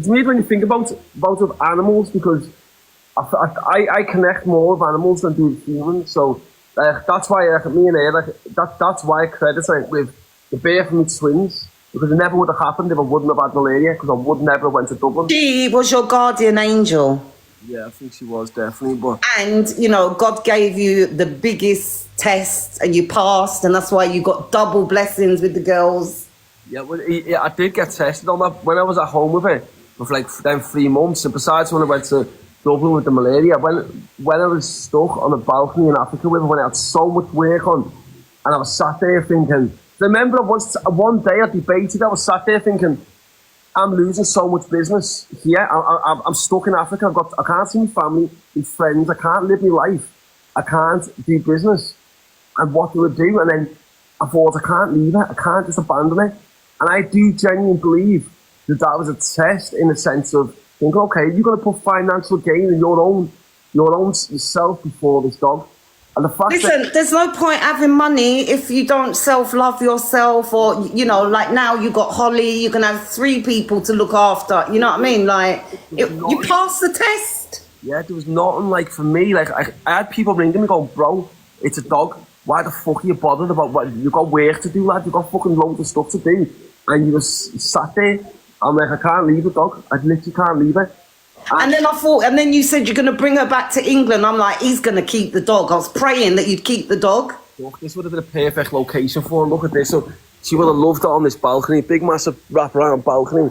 it's weird when you think about animals because I connect more with animals than do with humans. So that's why me and her, that's why I credit it with the birth of my twins. Because it never would have happened if I wouldn't have had malaria, because I would never have went to Dublin. She was your guardian angel. Yeah, I think she was, definitely. But And, you know, God gave you the biggest test and you passed, and that's why you got double blessings with the girls. yeah, well, I did get tested on that when I was at home with her for like them 3 months. And besides when I went to Dublin with the malaria, when I was stuck on a balcony in Africa with her, when I had so much work on, and I was sat there thinking... Remember, one day I debated, I was sat there thinking, I'm losing so much business here. I'm stuck in Africa. I can't see my family, my friends. I can't live my life. I can't do business. And what do I do? And then I thought, I can't leave it. I can't just abandon it. And I do genuinely believe that was a test in the sense of thinking, okay, you're going to put financial gain in your own yourself before this dog. And the fact Listen, there's no point having money if you don't self-love yourself, or, you know, like now you got Holly, you can have 3 people to look after, you know what I mean? Like, you passed the test. Yeah, there was nothing, like, for me, like, I had people ringing me going, bro, it's a dog. Why the fuck are you bothered about what? You got work to do, lad. You got fucking loads of stuff to do. And you just sat there. I'm like, I can't leave the dog. I literally can't leave it. And then I thought, and then you said you're going to bring her back to England. I'm like, he's going to keep the dog. I was praying that you'd keep the dog. Look, this would have been a perfect location for her. Look at this. So she would have loved it on this balcony, big, massive wraparound balcony.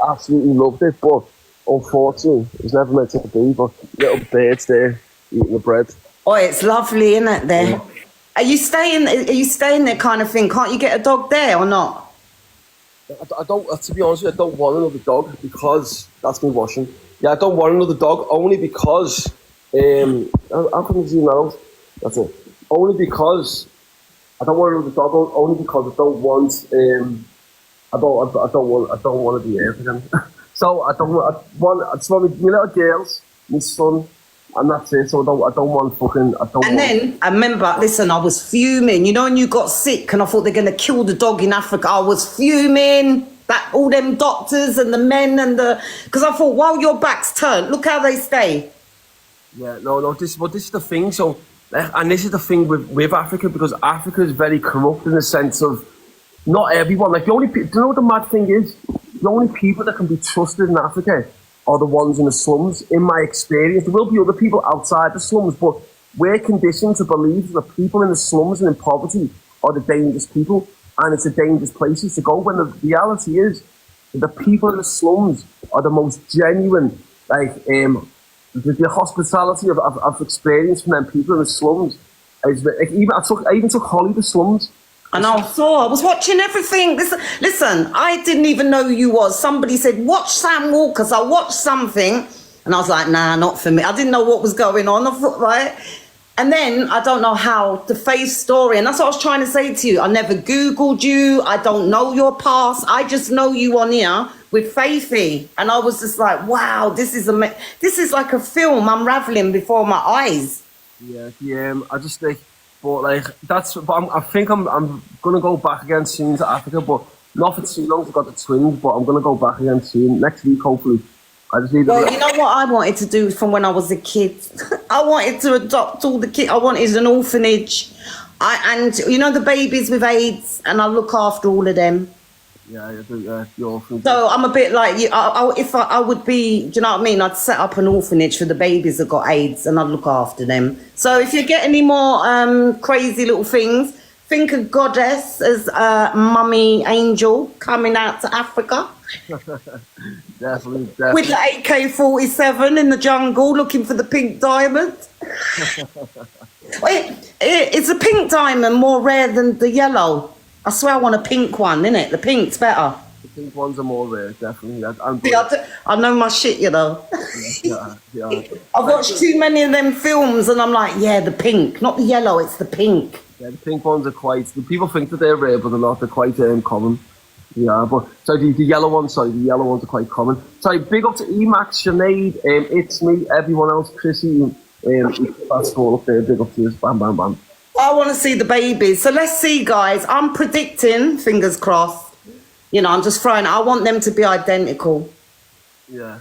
Absolutely loved it, but unfortunately, it was never meant to be. But little birds there eating the bread. Oh, it's lovely, isn't it? There. Yeah. Are you staying there, kind of thing? Can't you get a dog there or not? I don't, to be honest with you, I don't want another dog because that's me washing. Yeah, I don't want another dog only because how come you know? That's it. Only because I don't want another dog. Only because I don't want I don't want to be here again. So I just want my little girls, my son, and that's it. So I don't want fucking. Then I remember, listen, I was fuming. You know, when you got sick and I thought they're gonna kill the dog in Africa, I was fuming. That all them doctors and the men and because I thought, while your back's turned, look how they stay. Yeah, no. This is the thing. So, and this is the thing with Africa, because Africa is very corrupt in the sense of not everyone. Like, do you know what the mad thing is? The only people that can be trusted in Africa are the ones in the slums, in my experience. There will be other people outside the slums, but we're conditioned to believe that the people in the slums and in poverty are the dangerous people, and it's a dangerous places to go, when the reality is that the people in the slums are the most genuine, like, the hospitality I've experienced from them people in the slums. Is, like, I even took Holly to slums. And I was watching everything. Listen, I didn't even know who you was. Somebody said, watch Sam Walker. So I watched something and I was like, nah, not for me. I didn't know what was going on. I thought, right. And then I don't know how, the Faith story. And that's what I was trying to say to you. I never Googled you. I don't know your past. I just know you on here with Faithy. And I was just like, wow, this is like a film unraveling before my eyes. Yeah. I just think, but like I think I'm gonna go back again soon to Africa, but not for too long. I've got the twins, but I'm gonna go back again soon next week, hopefully. I just need. Well, you know what I wanted to do from when I was a kid. I wanted to adopt all the kids. I wanted an orphanage, and you know the babies with AIDS, and I look after all of them. Yeah, the orphanage. So I'm a bit like you. If I would be, do you know what I mean? I'd set up an orphanage for the babies that got AIDS, and I'd look after them. So if you get any more crazy little things, think of Goddess as a mummy angel coming out to Africa. Definitely. With the AK-47 in the jungle looking for the pink diamond. It's a pink diamond more rare than the yellow. I swear I want a pink one, innit? The pink's better. The pink ones are more rare, definitely. I know my shit, you know. Yeah. I've watched too many of them films and I'm like, yeah, the pink. Not the yellow, it's the pink. Yeah, the pink ones are quite... People think that they're rare, but they're not. They're quite common. Yeah, but... So the yellow ones are quite common. So big up to Emax, Sinead, It's Me, everyone else, Chrissy, that's all up there. Big up to us. Bam, bam, bam. I want to see the babies. So let's see, guys. I'm predicting, fingers crossed, you know, I'm just throwing, I want them to be identical. Yeah.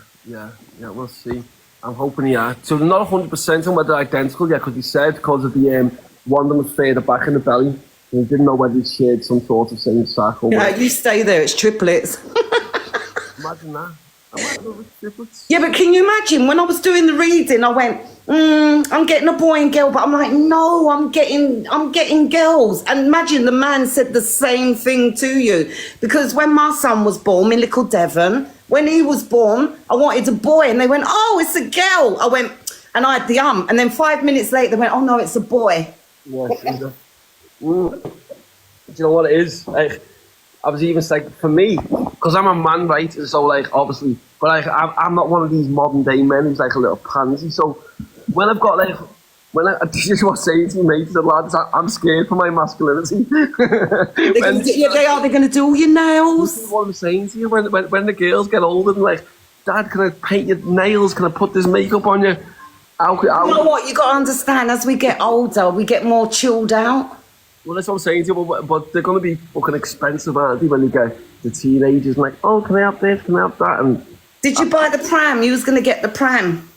We'll see. I'm hoping, yeah. So they're not 100% on whether they're identical yet, because he said because of the one of them was further back in the belly, and he didn't know whether he shared some sort of same sack or Yeah, whatever. you stay there. It's triplets. Imagine that. I might have triplets. Yeah, but can you imagine when I was doing the reading, I went, I'm getting a boy and girl, but I'm like, no, I'm getting girls. And imagine the man said the same thing to you. Because when my son was born, my little Devon, when he was born, I wanted a boy, and they went, oh, it's a girl. I went, and I had the and then 5 minutes later, they went, oh no, it's a boy. Yeah. Do you know what it is? Like, I was even like, for me, because I'm a man, right? So like, obviously, but like, I'm not one of these modern day men who's like a little pansy. So when I've got like, this is what I'm saying to you, mate, the lads, I'm scared for my masculinity. They are. They're going to do all your This nails. is what I'm saying to you. When the girls get older and like, Dad, can I paint your nails? Can I put this makeup on you? You know what? You got to understand. As we get older, we get more chilled out. Well, that's what I'm saying to you, but they're going to be fucking expensive, aren't they, when you get the teenagers and like, oh, can I have this, can I have that? And Did you buy the pram? You was going to get the pram.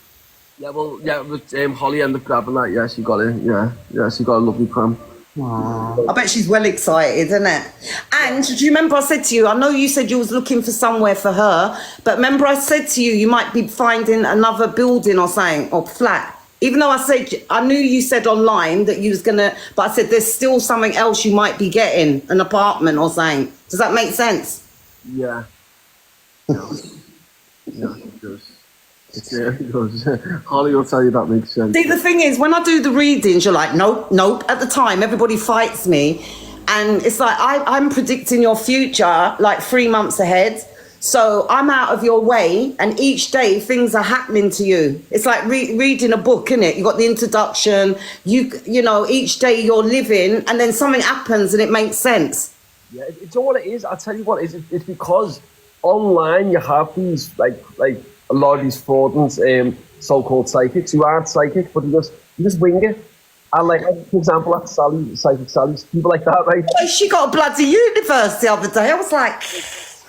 yeah, with Holly ended up grabbing that. Yeah, she got it. Yeah, she got a lovely pram. I bet she's well excited, isn't it? And do you remember I said to you, I know you said you was looking for somewhere for her, but remember I said to you, you might be finding another building or something, or flat. Even though I knew you said online that you was gonna, but I said there's still something else you might be getting, an apartment or something. Does that make sense? Yeah. Yeah, it does. Yeah, it does. Holly will tell you that makes sense. See, the thing is, when I do the readings, you're like, nope. At the time, everybody fights me. And it's like, I'm predicting your future like 3 months ahead. So I'm out of your way. And each day, things are happening to you. It's like reading a book, innit? You got the introduction. You know, each day you're living. And then something happens and it makes sense. Yeah, it's all it is. I'll tell you what it is. It's because online you have these, like a lot of these fraudulent so-called psychics who aren't psychic, but you just wing it. And like, for example, that Psychic Sally, people like that, right? Oh, she got a bloody universe the other day. I was like,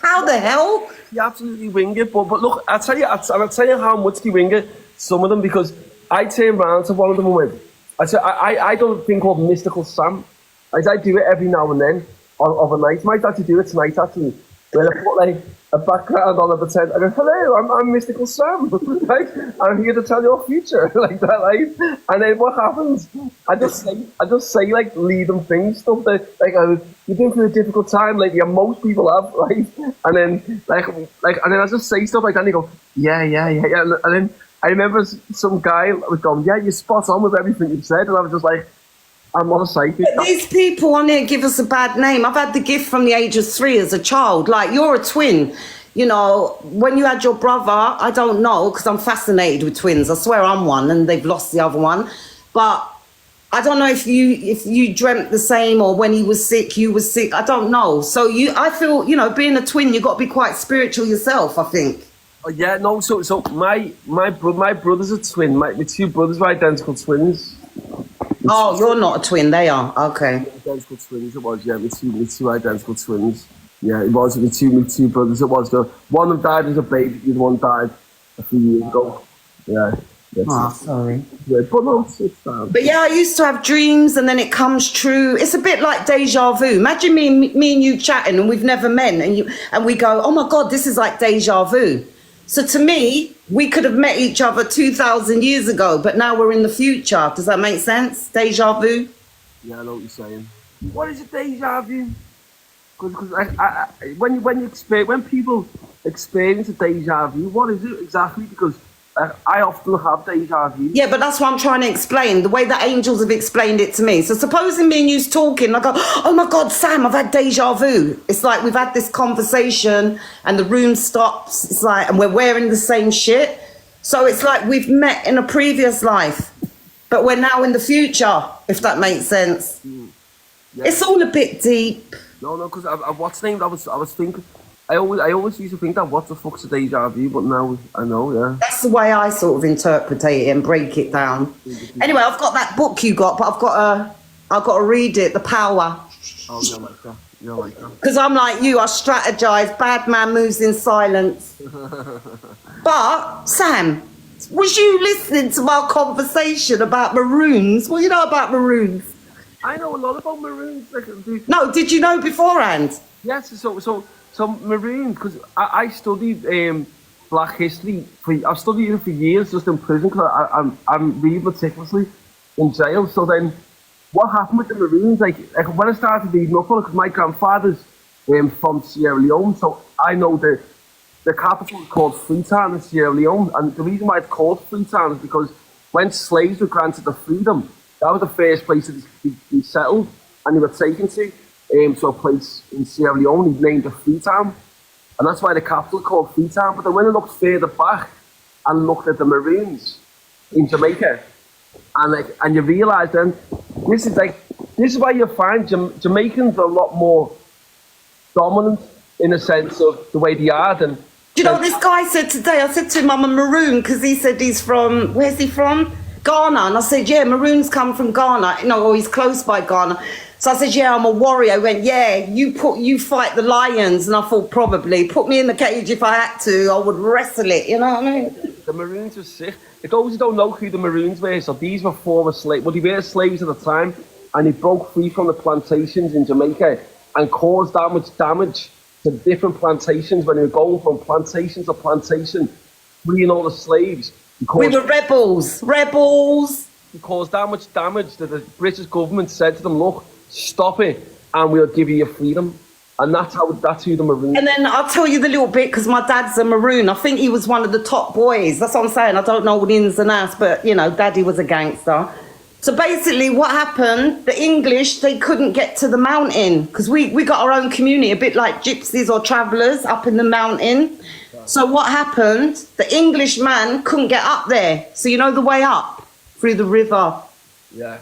how the hell? You absolutely wing it, but look, I'll tell you how much you wing it, some of them, because I turned round to one of them and went, I do a thing called Mystical Sam. I do it every now and then, of a night. I might actually do it tonight, actually. When I put like a background on, I pretend, I go, hello, I'm Mystical Sam, right? I'm here to tell your future, like that, right? And then what happens? I just say like leading things, stuff that like, you've been through a difficult time, like most people have, right? And then and then I just say stuff like that, and they go, yeah. And then I remember some guy was going, yeah, you're spot on with everything you've said, and I was just like, I'm not a psychic. But these people on here give us a bad name. I've had the gift from the age of 3 as a child. Like, you're a twin. You know, when you had your brother, I don't know, because I'm fascinated with twins. I swear I'm one, and they've lost the other one. But I don't know if you dreamt the same, or when he was sick, you were sick. I don't know. So I feel, you know, being a twin, you've got to be quite spiritual yourself, I think. Oh, yeah, no, so my brother's a twin. My 2 brothers were identical twins. Oh, you're not a twin, they are. Okay. Identical twins, it was, yeah, with two identical twins. Yeah, it was with two brothers, it was. One of them died as a baby, the other one died a few years ago. Yeah. Sorry. Yeah, but no, it's sad. But yeah, I used to have dreams and then it comes true. It's a bit like deja vu. Imagine me and you chatting and we've never met, and we go, oh my God, this is like deja vu. So to me, we could have met each other 2,000 years ago, but now we're in the future. Does that make sense? Deja vu? Yeah, I know what you're saying. What is a deja vu? Because when people experience a deja vu, what is it exactly? Because I often have deja vu. Yeah, but that's what I'm trying to explain, the way that angels have explained it to me. So supposing me and you's talking, I go, oh my God, Sam, I've had deja vu. It's like we've had this conversation and the room stops. It's like, and we're wearing the same shit. So it's like we've met in a previous life, but we're now in the future, if that makes sense. Yeah. It's all a bit deep. No, because what's named? I was thinking. I always used to think that what the fuck's a deja vu, but now I know, yeah. That's the way I sort of interpret it and break it down. Anyway, I've got that book you got, but I've got to read it, The Power. Oh, yeah, like that. You're like that. Because I'm like you, I strategize, bad man moves in silence. But, Sam, was you listening to our conversation about Maroons? What do you know about Maroons? I know a lot about Maroons. Like, No, did you know beforehand? yes, so Maroons, because I studied Black history. I've studied it for years, just in prison, because I'm reading meticulously in jail. So then, what happened with the Maroons? Like when I started reading up on it, because my grandfather's from Sierra Leone, so I know the capital is called Freetown in Sierra Leone, and the reason why it's called Freetown is because when slaves were granted the freedom, that was the first place that they settled, and they were taken to a place in Sierra Leone, named the Freetown, and that's why the capital is called Freetown. But then when I looked further back and looked at the Maroons in Jamaica, and you realise then this is why you find Jamaicans are a lot more dominant in a sense of the way they are than. Do you know what this guy said today? I said to him, I'm a Maroon, because he said he's from, where's he from? Ghana. And I said, yeah, Maroons come from Ghana. No, or he's close by Ghana. So I said, yeah, I'm a warrior. He went, yeah, you fight the lions. And I thought, probably, put me in the cage if I had to, I would wrestle it, you know what I mean? The Maroons were sick. For those who don't know who the Maroons were, so these were former slaves, well, they were slaves at the time, and they broke free from the plantations in Jamaica and caused that much damage to different plantations when they were going from plantation to plantation, freeing all the slaves. We were rebels. It caused that much damage that the British government said to them, look, stop it, and we'll give you your freedom. And that's who the Maroons. And then I'll tell you the little bit, because my dad's a Maroon. I think he was one of the top boys. That's what I'm saying. I don't know the ins and outs, but, you know, Daddy was a gangster. So basically what happened, the English, they couldn't get to the mountain, because we got our own community, a bit like gypsies or travellers up in the mountain. So what happened, the English man couldn't get up there. So you know the way up, through the river. Yeah,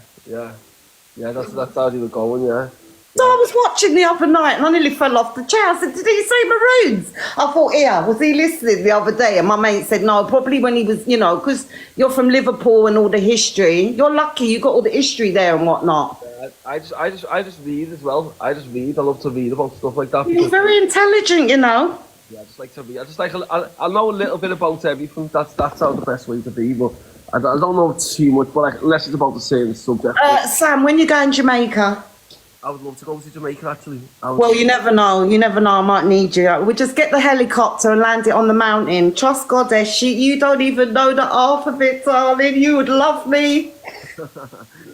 that's how they were going, yeah. So I was watching the other night and I nearly fell off the chair. I said, did he say Maroons? I thought, yeah, was he listening the other day? And my mate said, no, probably when he was, you know, because you're from Liverpool and all the history. You're lucky, you got all the history there and whatnot. I just read as well. I love to read about stuff like that. You're very intelligent, you know. Yeah, I just like to read. I know a little bit about everything. That's how the best way to be, but I don't know too much, but unless it's about the same subject. Sam, when you go in Jamaica? I would love to go to Jamaica, actually. Well, you never know. You never know. I might need you. We just get the helicopter and land it on the mountain. Trust God, Eshi. You don't even know the half of it, darling. You would love me.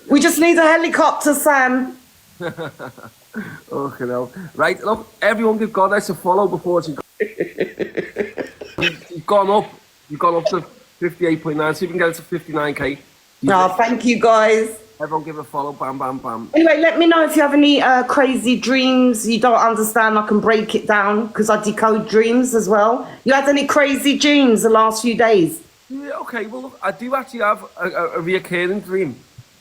We just need a helicopter, Sam. Okay, no. Right, look, everyone give Goddess a follow before she goes. You've gone up to 58.9, so you can get it to 59k. Oh, thank you, guys. Everyone give a follow, bam, bam, bam. Anyway, let me know if you have any crazy dreams you don't understand. I can break it down, because I decode dreams as well. You had any crazy dreams the last few days? Yeah, okay, well, look, I do actually have a reoccurring dream.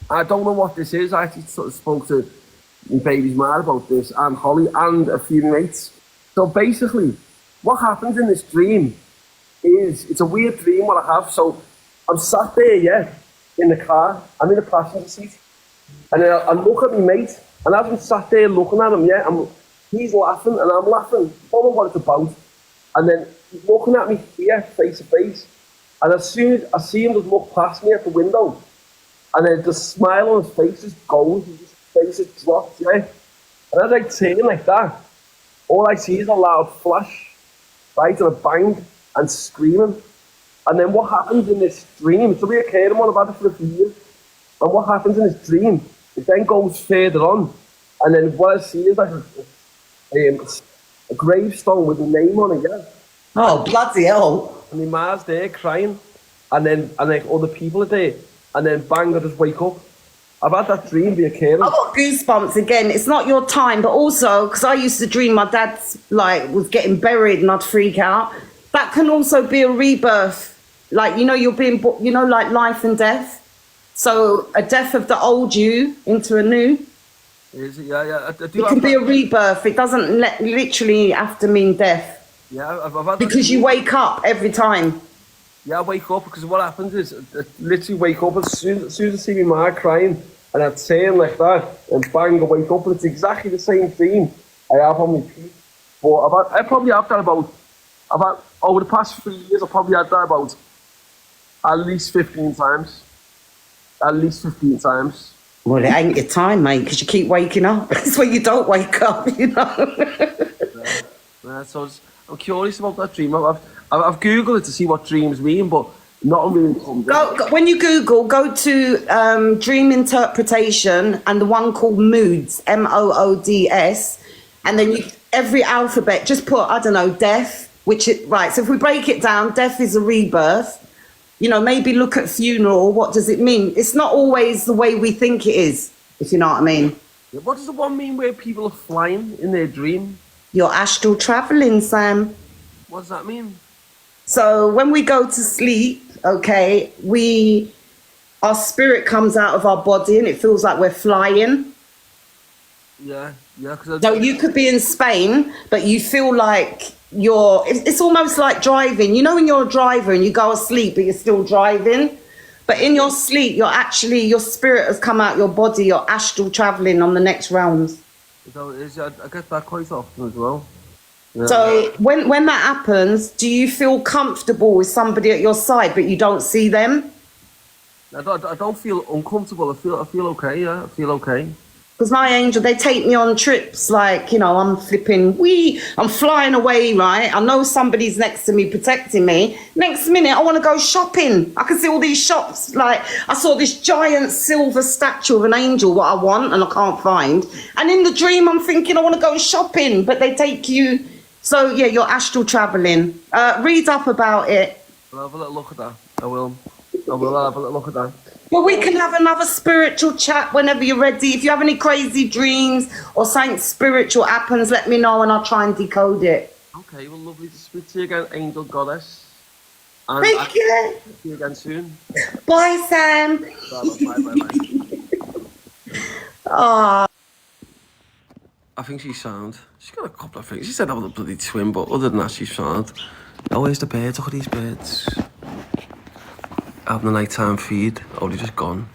I don't know what this is. I actually sort of spoke to my baby's mad about this, and Holly, and a few mates. So basically, what happens in this dream is, it's a weird dream what I have. So I'm sat there, yeah, in the car, I'm in the passenger seat, and then I look at my mate, and as I'm sat there looking at him, yeah, he's laughing, and I'm laughing, I don't know what it's about, and then he's looking at me here, face to face, and as soon as I see him just look past me at the window, and then the smile on his face just goes, his face just drops, yeah, and as I turn like that, all I see is a loud flash, right, and a bang, and screaming. And then what happens in this dream, it's a reoccurring one, I've had it for a few years, and what happens in this dream, it then goes further on, and then what I see is like a gravestone with a name on it, yeah. Oh, bloody hell. And my ma's there crying, and then other people are there, and then bang, I just wake up. I've had that dream reoccurring. I got goosebumps again. It's not your time, but also, because I used to dream my dad's, was getting buried and I'd freak out. That can also be a rebirth. Like, you're being, like life and death. So a death of the old you into a new. Is it? Yeah. It can be a rebirth. It doesn't literally have to mean death. Yeah, I've had because you wake up every time. Yeah, I wake up, because what happens is, I literally wake up as soon as I see my ma crying, and I turn like that, and bang, I wake up, and it's exactly the same dream I have on my feet. But I probably have that over the past 3 years, I probably had that about at least 15 times. At least 15 times. Well, it ain't your time, mate, because you keep waking up. It's when you don't wake up, you know. So I'm curious about that dream. I've Googled it to see what dreams mean, but not really comes up. When you Google, go to dream interpretation and the one called Moods, Moods, and then every alphabet, just put, I don't know, death, right. So if we break it down, death is a rebirth. You know, maybe look at funeral. What does it mean? It's not always the way we think it is, if you know what I mean. What does the one mean where people are flying in their dream? You're astral traveling, Sam. What does that mean? So when we go to sleep, okay, our spirit comes out of our body and it feels like we're flying. Yeah. So you could be in Spain, but you feel like it's almost like driving. You know when you're a driver and you go asleep, but you're still driving? But in your sleep, your spirit has come out your body, you're astral traveling on the next rounds. I get that quite often as well. Yeah. So when that happens, do you feel comfortable with somebody at your side, but you don't see them? I don't feel uncomfortable. I feel okay. Yeah, I feel okay. Because my angel, they take me on trips like, you know, I'm flying away, right? I know somebody's next to me protecting me. Next minute, I want to go shopping. I can see all these shops. Like, I saw this giant silver statue of an angel, what I want, and I can't find. And in the dream, I'm thinking I want to go shopping, but they take you. So, yeah, you're astral traveling. Read up about it. I'll have a little look at that. I will have a little look at that. Well, we can have another spiritual chat whenever you're ready. If you have any crazy dreams or something spiritual happens, let me know and I'll try and decode it. Okay, well, lovely to speak to you again, Angel Goddess. And Thank you. See you again soon. Bye, Sam. Bye. I think she's sound. She's got a couple of things. She said I was a bloody twin, but other than that, she's sound. Oh, where's the birds? Look at these birds. Having a nighttime feed. Oh, they're just gone.